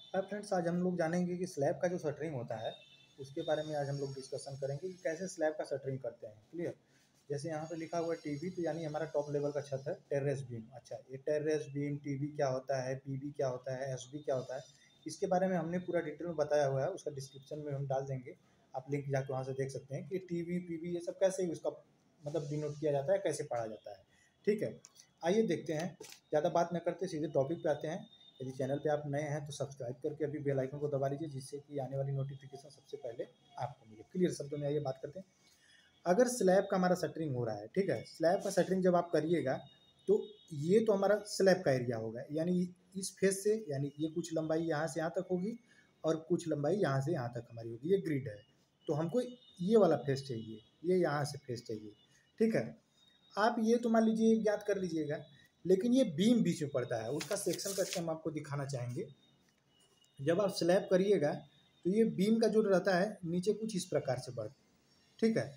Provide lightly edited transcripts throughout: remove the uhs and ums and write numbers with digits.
Hi friends, आज हम लोग जानेंगे कि स्लैब का जो शटरिंग होता है उसके बारे में आज हम लोग डिस्कशन करेंगे कि कैसे स्लैब का शटरिंग करते हैं। क्लियर। जैसे यहाँ पे लिखा हुआ है टीबी, तो यानी हमारा टॉप लेवल का छत है, टेरेस बीम। अच्छा, ये टेरेस बीम, टीबी क्या होता है, पीबी क्या होता है, एसबी क्या होता है, इसके बारे में हमने पूरा डिटेल में बताया हुआ है। उसका डिस्क्रिप्शन में हम डाल देंगे, आप लिंक जाकर वहाँ से देख सकते हैं कि टीबी पीबी ये सब कैसे उसका मतलब डिनोट किया जाता है, कैसे पढ़ा जाता है। ठीक है, आइए देखते हैं। ज़्यादा बात न करते सीधे टॉपिक पे आते हैं। यदि चैनल पे आप नए हैं तो सब्सक्राइब करके अभी बेल आइकन को दबा लीजिए, जिससे कि आने वाली नोटिफिकेशन सबसे पहले आपको मिले। क्लियर शब्दों में आइए बात करते हैं। अगर स्लैब का हमारा शटरिंग हो रहा है, ठीक है, स्लैब का शटरिंग जब आप करिएगा तो ये तो हमारा स्लैब का एरिया होगा, यानी इस फेस से, यानी ये कुछ लंबाई यहाँ से यहाँ तक होगी और कुछ लंबाई यहाँ से यहाँ तक हमारी होगी। ये ग्रिड है, तो हमको ये वाला फेस चाहिए, ये यहाँ से फेस चाहिए। ठीक है, आप ये तो मान लीजिए ज्ञात कर लीजिएगा, लेकिन ये बीम बीच में पड़ता है, उसका सेक्शन करके हम आपको दिखाना चाहेंगे। जब आप स्लैब करिएगा तो ये बीम का जो रहता है नीचे कुछ इस प्रकार से बढ़, ठीक है।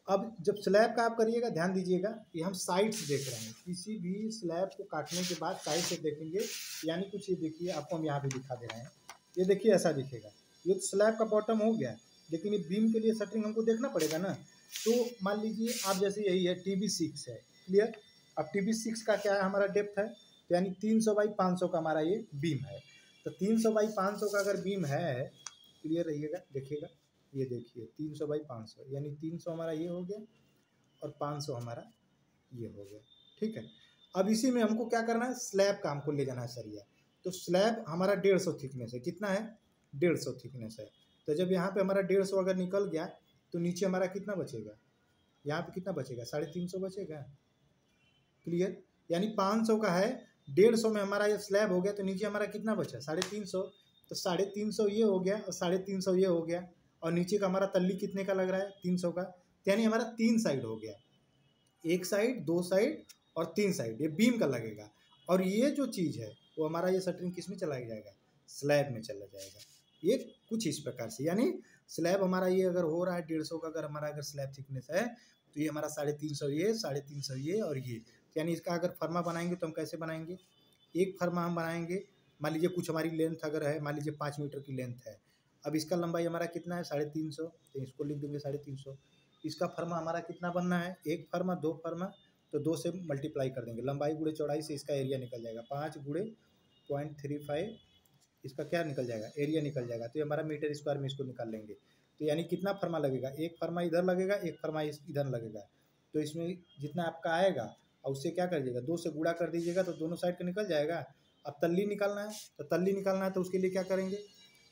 अब जब स्लैब का आप करिएगा, ध्यान दीजिएगा, ये हम साइड से देख रहे हैं, किसी भी स्लैब को काटने के बाद साइड से देखेंगे। यानी कुछ ये देखिए, आपको हम यहाँ पे दिखा दे रहे हैं, ये देखिए ऐसा दिखेगा। ये तो स्लैब का बॉटम हो गया, लेकिन ये बीम के लिए शटरिंग हमको देखना पड़ेगा ना। तो मान लीजिए आप जैसे यही है TB6 है। क्लियर। अब TB6 का क्या है, हमारा डेप्थ है, तो यानी 300 बाई 500 का हमारा ये बीम है। तो 300 बाई 500 का अगर बीम है, क्लियर रहिएगा, देखिएगा, ये देखिए 300 बाई 500, यानी 300 हमारा ये हो गया और 500 हमारा ये हो गया। ठीक है, अब इसी में हमको क्या करना है, स्लैब का हमको ले जाना है सरिया। तो स्लैब हमारा 150 थिकनेस है, कितना है, 150 थिकनेस है। तो जब यहाँ पे हमारा 150 अगर निकल गया तो नीचे हमारा कितना बचेगा, यहाँ पे कितना बचेगा, 350 बचेगा। क्लियर। यानी 500 का है, 150 में हमारा ये स्लैब हो गया, तो नीचे हमारा कितना बचा, 350। तो 350 ये हो गया और 350 ये हो गया, और नीचे का हमारा तल्ली कितने का लग रहा है, 300 का। यानी हमारा 3 साइड हो गया, एक साइड, 2 साइड और 3 साइड, ये बीम का लगेगा। और ये जो चीज़ है वो हमारा ये शटरिंग किस में चला जाएगा, स्लैब में चला जाएगा। ये कुछ इस प्रकार से, यानी स्लैब हमारा ये अगर हो रहा है 150 का, अगर हमारा अगर स्लैब थिकनेस है, तो ये हमारा 350 ये, 350 ये और ये। यानी इसका अगर फर्मा बनाएंगे तो हम कैसे बनाएंगे, एक फर्मा हम बनाएंगे। मान लीजिए कुछ हमारी लेंथ अगर है, मान लीजिए 5 मीटर की लेंथ है, अब इसका लंबाई हमारा कितना है, 350, तो इसको लिख देंगे 350। इसका फर्मा हमारा कितना बनना है, एक फर्मा, 2 फर्मा, तो 2 से मल्टीप्लाई कर देंगे, लंबाई गुणे चौड़ाई से इसका एरिया निकल जाएगा, 5 गुणे 0.35, इसका क्या निकल जाएगा, एरिया निकल जाएगा। तो ये हमारा मीटर स्क्वायर में इसको निकाल लेंगे। तो यानी कितना फर्मा लगेगा, एक फर्मा इधर लगेगा, एक फर्मा इधर लगेगा। तो इसमें जितना आपका आएगा और उससे क्या कर दीजिएगा, 2 से गुणा कर दीजिएगा, तो दोनों साइड का निकल जाएगा। अब तल्ली निकालना है, तो तल्ली निकालना है तो उसके लिए क्या करेंगे,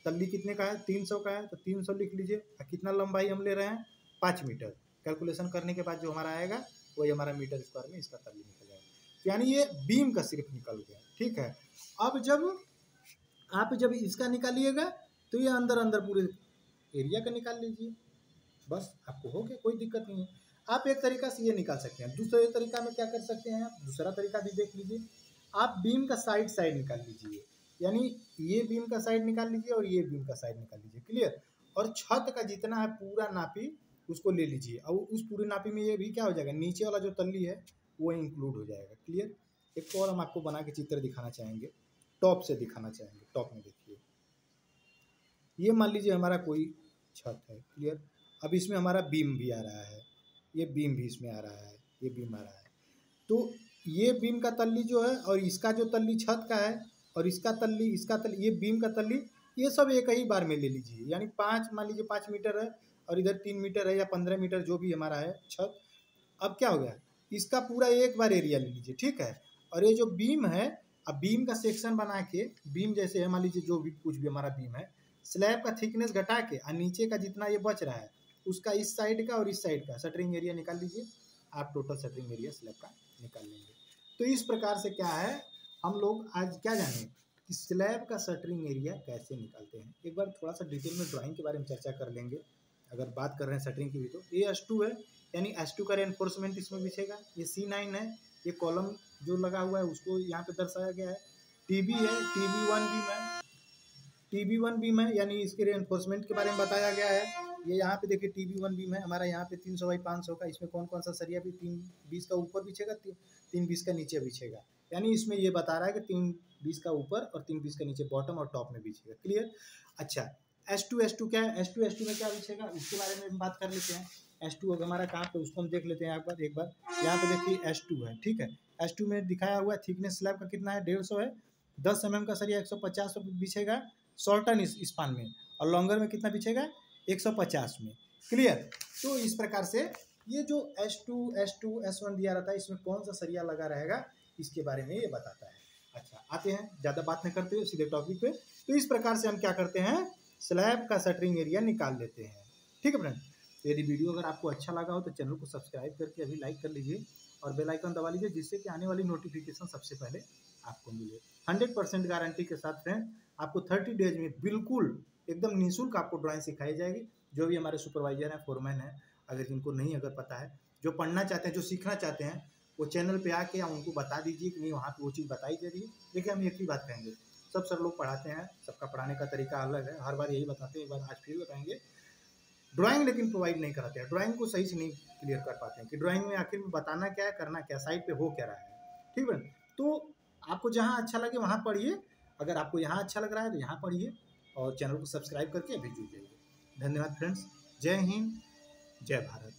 तल्ली कितने का है, 300 का है, तो 300 लिख लीजिए। और कितना लंबाई हम ले रहे हैं, 5 मीटर। कैलकुलेशन करने के बाद जो हमारा आएगा वही हमारा मीटर स्क्वायर में इसका तल्ली निकल जाएगा। तो यानी ये बीम का सिर्फ निकल गया। ठीक है, अब जब इसका निकालिएगा तो ये अंदर अंदर पूरे एरिया का निकाल लीजिए, बस आपको हो गया, कोई दिक्कत नहीं है। आप एक तरीका से ये निकाल सकते हैं, दूसरे तरीका में क्या कर सकते हैं, आप दूसरा तरीका भी देख लीजिए। आप बीम का साइड साइड निकाल लीजिए, यानी ये बीम का साइड निकाल लीजिए और ये बीम का साइड निकाल लीजिए। क्लियर। और छत का जितना है पूरा नापी उसको ले लीजिए, और उस पूरी नापी में ये भी क्या हो जाएगा, नीचे वाला जो तल्ली है वो इंक्लूड हो जाएगा। क्लियर। एक और हम आपको बना के चित्र दिखाना चाहेंगे, टॉप से दिखाना चाहेंगे। टॉप में देखिए, ये मान लीजिए हमारा कोई छत है। क्लियर। अब इसमें हमारा बीम भी आ रहा है, ये बीम भी इसमें आ रहा है, ये बीम आ रहा है। तो ये बीम का तल्ली जो है और इसका जो तल्ली छत का है और इसका तल्ली, ये बीम का तल्ली, ये सब एक ही बार में ले लीजिए। यानी 5, मान लीजिए 5 मीटर है और इधर 3 मीटर है या 15 मीटर जो भी हमारा है छत। अब क्या हो गया, इसका पूरा एक बार एरिया ले लीजिए। ठीक है, और ये जो बीम है, अब बीम का सेक्शन बना के, बीम जैसे है, मान लीजिए जो भी कुछ भी हमारा बीम है, स्लैब का थिकनेस घटा के और नीचे का जितना ये बच रहा है उसका इस साइड का और इस साइड का शटरिंग एरिया निकाल लीजिए। आप टोटल शटरिंग एरिया स्लैब का निकाल लेंगे। तो इस प्रकार से क्या है, हम लोग आज क्या जाने कि स्लैब का शटरिंग एरिया कैसे निकालते हैं। एक बार थोड़ा सा डिटेल में ड्राइंग के बारे में चर्चा कर लेंगे। अगर बात कर रहे हैं शटरिंग की भी, तो ये S2 है, यानी S2 का रेनफोर्समेंट इसमें बिछेगा। ये C9 है, ये कॉलम जो लगा हुआ है उसको यहाँ पे दर्शाया गया है। TB है, TB1 बीम है, TB1 बीम है, यानी इसके रेनफोर्समेंट के बारे में बताया गया है। ये यहाँ पे देखिए TB1 बीम है हमारा, यहाँ पे 300 बाई 500 का, इसमें कौन कौन सा सरिया भी 320 का ऊपर बिछेगा, 320 का नीचे बिछेगा। यानी इसमें ये बता रहा है कि 20 का ऊपर और 3 20 का नीचे बॉटम और टॉप में बिछेगा। क्लियर। अच्छा S2 क्या है, S2 में क्या बिछेगा उसके बारे में हम बात कर लेते हैं। S2 हमारा कहाँ पे उसको हम देख लेते हैं एक बार यहाँ पे देखिए S2 है, ठीक है। S2 में दिखाया हुआ है थिकनेस स्लैब का कितना है 150 है, 10 mm का सरिया 150 बिछेगा शॉर्टन स्पान में, और लॉन्गर में कितना बिछेगा 150 में। क्लियर। तो इस प्रकार से ये जो S2 S1 दिया रहता है इसमें कौन सा सरिया लगा रहेगा इसके बारे में ये बताता है। अच्छा आते हैं, ज़्यादा बात नहीं करते हुए सीधे टॉपिक पे। तो इस प्रकार से हम क्या करते हैं, स्लैब का शटरिंग एरिया निकाल लेते हैं। ठीक है फ्रेंड। तो यदि वीडियो अगर आपको अच्छा लगा हो तो चैनल को सब्सक्राइब करके अभी लाइक कर लीजिए और बेल आइकन दबा लीजिए, जिससे कि आने वाली नोटिफिकेशन सबसे पहले आपको मिले। 100% गारंटी के साथ फ्रेंड आपको 30 डेज में बिल्कुल एकदम निःशुल्क आपको ड्राइंग सिखाई जाएगी। जो भी हमारे सुपरवाइजर हैं, फोरमैन हैं, अगर जिनको नहीं अगर पता है, जो पढ़ना चाहते हैं, जो सीखना चाहते हैं, वो चैनल पे आके उनको बता दीजिए कि नहीं वहाँ पे वो चीज़ बताई जा रही है। देखिए हम एक ही बात कहेंगे, सब सर लोग पढ़ाते हैं, सबका पढ़ाने का तरीका अलग है, हर बार यही बताते हैं, एक बार आज फिर बताएंगे। ड्राइंग लेकिन प्रोवाइड नहीं कराते हैं, ड्राइंग को सही से नहीं क्लियर कर पाते हैं कि ड्राइंग में आखिर में बताना क्या है, करना क्या, साइड पे हो क्या रहा है। ठीक है। तो आपको जहाँ अच्छा लगे वहाँ पढ़िए, अगर आपको यहाँ अच्छा लग रहा है तो यहाँ पढ़िए, और चैनल को सब्सक्राइब करके अभी जुड़ जाइए। धन्यवाद फ्रेंड्स। जय हिंद, जय भारत।